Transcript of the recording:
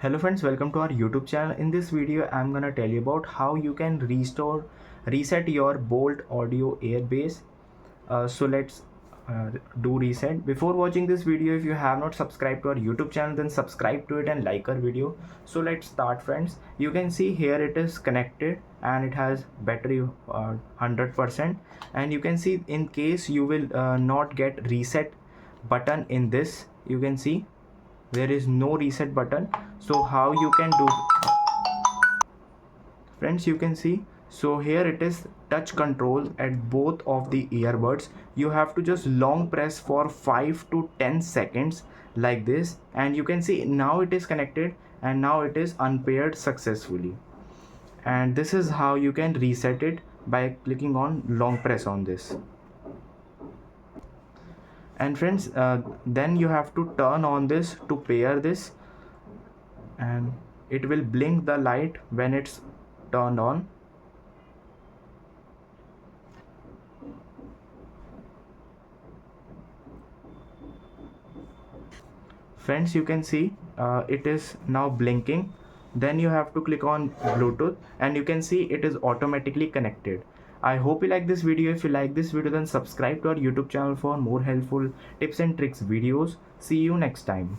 Hello friends, welcome to our YouTube channel. In this video I'm gonna tell you about how you can reset your Boult audio airbase. So let's do reset. Before watching this video, if you have not subscribed to our YouTube channel, then subscribe to it and like our video. So let's start friends. You can see here it is connected and it has battery 100%, and you can see in case you will not get reset button in this, you can see there is no reset button. So how you can do, friends, you can see, so here it is touch control at both of the earbuds. You have to just long press for 5 to 10 seconds like this, and you can see now it is connected and now it is unpaired successfully. And this is how you can reset it, by clicking on long press on this. And friends, then you have to turn on this to pair this, and it will blink the light when it's turned on. Friends, you can see it is now blinking. Then you have to click on Bluetooth and you can see it is automatically connected. I hope you like this video. If you like this video, then subscribe to our YouTube channel for more helpful tips and tricks videos. See you next time.